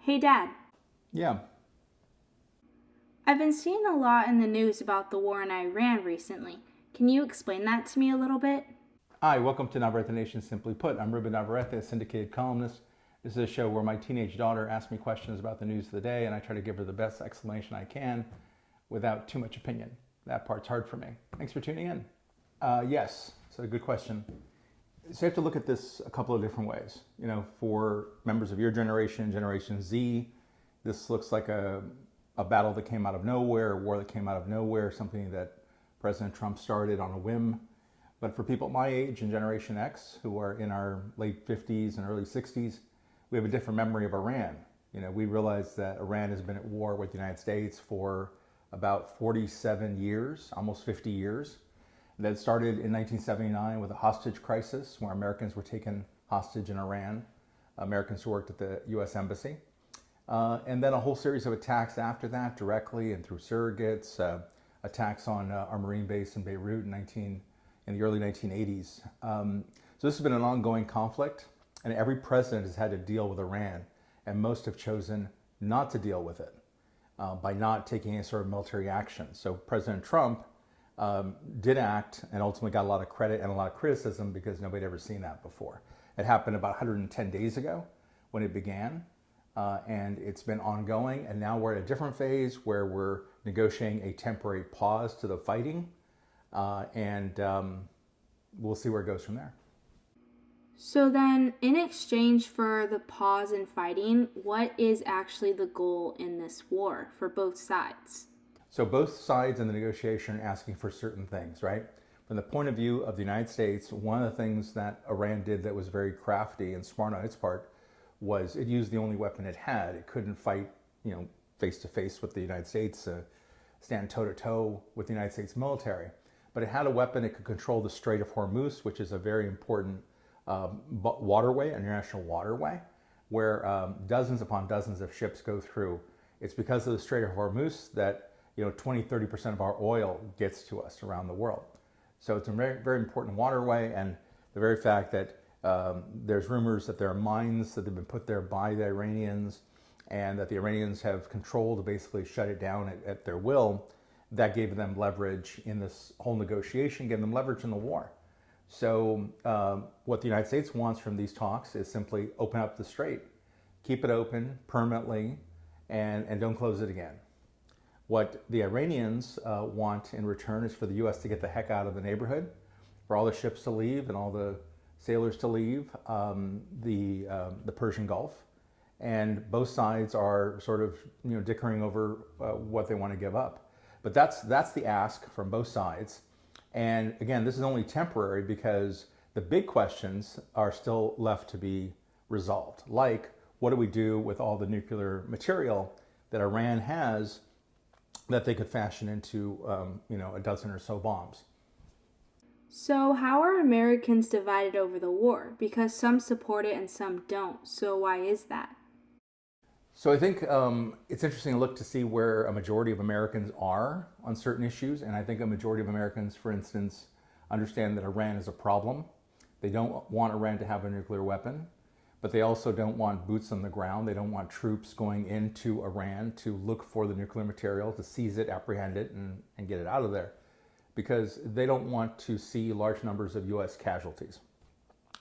Hey Dad, Yeah. I've been seeing a lot in the news about the war in Iran recently. Can you explain that to me a little bit? Hi, welcome to Navarrette the Nation Simply Put. I'm Ruben Navarrette, a syndicated columnist. This is a show where my teenage daughter asks me questions about the news of the day, and I try to give her the best explanation I can without too much opinion. That part's hard for me. Thanks for tuning in. Yes, so good question. So you have to look at this a couple of different ways. For members of your generation, Generation Z, this looks like a battle that came out of nowhere, a war that came out of nowhere, something that President Trump started on a whim. But for people my age and Generation X, who are in our late 50s and early 60s, we have a different memory of Iran. We realize that Iran has been at war with the United States for about 47 years, almost 50 years. That started in 1979 with a hostage crisis where Americans were taken hostage in Iran, Americans who worked at the U.S. Embassy. And then a whole series of attacks after that, directly and through surrogates, attacks on our Marine base in Beirut in the early 1980s. So this has been an ongoing conflict, and every president has had to deal with Iran, and most have chosen not to deal with it by not taking any sort of military action. So President Trump did act and ultimately got a lot of credit and a lot of criticism because nobody had ever seen that before. It happened about 110 days ago when it began, and it's been ongoing, and now we're at a different phase where we're negotiating a temporary pause to the fighting, and we'll see where it goes from there. So then, in exchange for the pause in fighting, what is actually the goal in this war for both sides? So both sides in the negotiation are asking for certain things, right? From the point of view of the United States, one of the things that Iran did that was very crafty and smart on its part was it used the only weapon it had. It couldn't fight, face to face with the United States, stand toe to toe with the United States military. But it had a weapon. It could control the Strait of Hormuz, which is a very important waterway, an international waterway, where dozens upon dozens of ships go through. It's because of the Strait of Hormuz that 20-30% of our oil gets to us around the world. So it's a very, very important waterway, and the very fact that there's rumors that there are mines that have been put there by the Iranians and that the Iranians have control to basically shut it down at their will, that gave them leverage in this whole negotiation, gave them leverage in the war. So what the United States wants from these talks is simply open up the strait, keep it open permanently, and don't close it again. What the Iranians want in return is for the U.S. to get the heck out of the neighborhood, for all the ships to leave and all the sailors to leave the Persian Gulf. And both sides are sort of dickering over what they want to give up. But that's the ask from both sides. And again, this is only temporary because the big questions are still left to be resolved. Like, what do we do with all the nuclear material that Iran has that they could fashion into, a dozen or so bombs? So, how are Americans divided over the war? Because some support it and some don't. So, why is that? So I think it's interesting to look to see where a majority of Americans are on certain issues. And I think a majority of Americans, for instance, understand that Iran is a problem. They don't want Iran to have a nuclear weapon, but they also don't want boots on the ground. They don't want troops going into Iran to look for the nuclear material, to seize it, apprehend it, and get it out of there, because they don't want to see large numbers of U.S. casualties.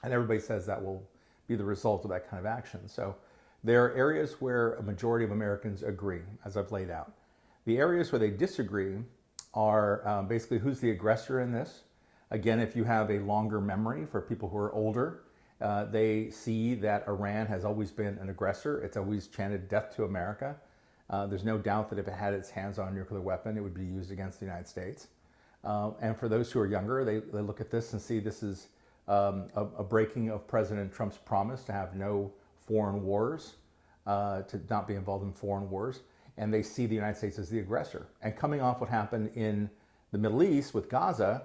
And everybody says that will be the result of that kind of action. So there are areas where a majority of Americans agree, as I've laid out. The areas where they disagree are basically who's the aggressor in this. Again, if you have a longer memory for people who are older, they see that Iran has always been an aggressor. It's always chanted death to America. There's no doubt that if it had its hands on a nuclear weapon, it would be used against the United States. And for those who are younger, they look at this and see this is a breaking of President Trump's promise to have no foreign wars, to not be involved in foreign wars, and they see the United States as the aggressor. And coming off what happened in the Middle East with Gaza,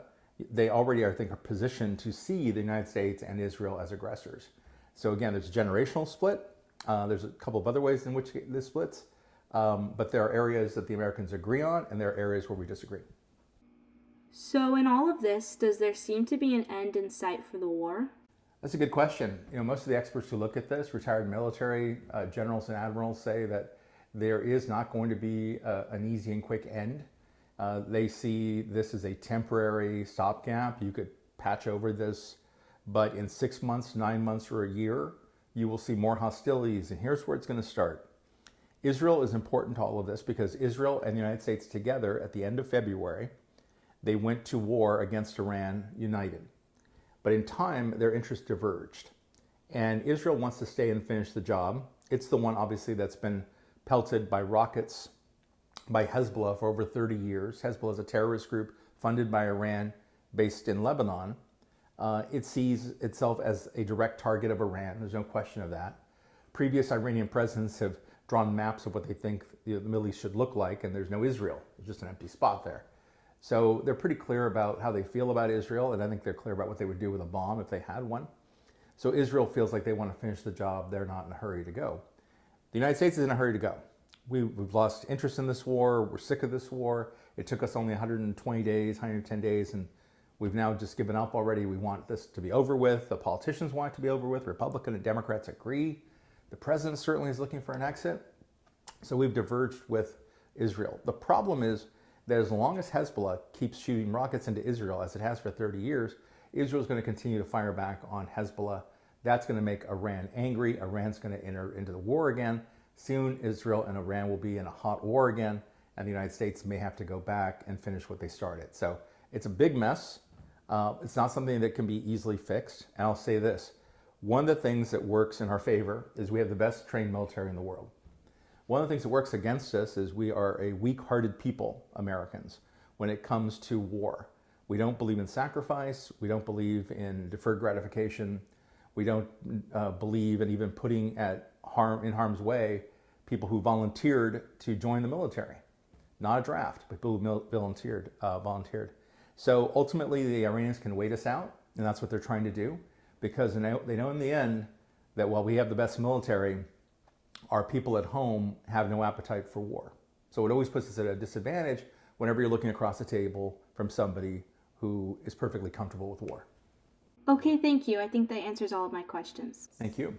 they already, I think, are positioned to see the United States and Israel as aggressors. So again, there's a generational split. There's a couple of other ways in which this splits, but there are areas that the Americans agree on, and there are areas where we disagree. So, in all of this, does there seem to be an end in sight for the war? That's a good question. Most of the experts who look at this, retired military generals and admirals, say that there is not going to be an easy and quick end. They see this as a temporary stopgap. You could patch over this, but in 6 months, 9 months, or a year, you will see more hostilities. And here's where it's going to start. Israel is important to all of this because Israel and the United States together at the end of February, they went to war against Iran united. But in time, their interests diverged. And Israel wants to stay and finish the job. It's the one, obviously, that's been pelted by rockets by Hezbollah for over 30 years. Hezbollah is a terrorist group funded by Iran based in Lebanon. It sees itself as a direct target of Iran. There's no question of that. Previous Iranian presidents have drawn maps of what they think the Middle East should look like, and there's no Israel. There's just an empty spot there. So they're pretty clear about how they feel about Israel, and I think they're clear about what they would do with a bomb if they had one. So Israel feels like they want to finish the job. They're not in a hurry to go. The United States is in a hurry to go. We've lost interest in this war. We're sick of this war. It took us only 120 days, 110 days, and we've now just given up already. We want this to be over with. The politicians want it to be over with. Republicans and Democrats agree. The president certainly is looking for an exit. So we've diverged with Israel. The problem is that as long as Hezbollah keeps shooting rockets into Israel, as it has for 30 years, Israel's going to continue to fire back on Hezbollah. That's going to make Iran angry. Iran's going to enter into the war again. Soon, Israel and Iran will be in a hot war again, and the United States may have to go back and finish what they started. So it's a big mess. It's not something that can be easily fixed. And I'll say this. One of the things that works in our favor is we have the best trained military in the world. One of the things that works against us is we are a weak-hearted people, Americans, when it comes to war. We don't believe in sacrifice. We don't believe in deferred gratification. We don't believe in even putting in harm's way people who volunteered to join the military. Not a draft, but people who volunteered. So ultimately, the Iranians can wait us out, and that's what they're trying to do, because they know in the end that while we have the best military, our people at home have no appetite for war. So it always puts us at a disadvantage whenever you're looking across the table from somebody who is perfectly comfortable with war. Okay, thank you. I think that answers all of my questions. Thank you.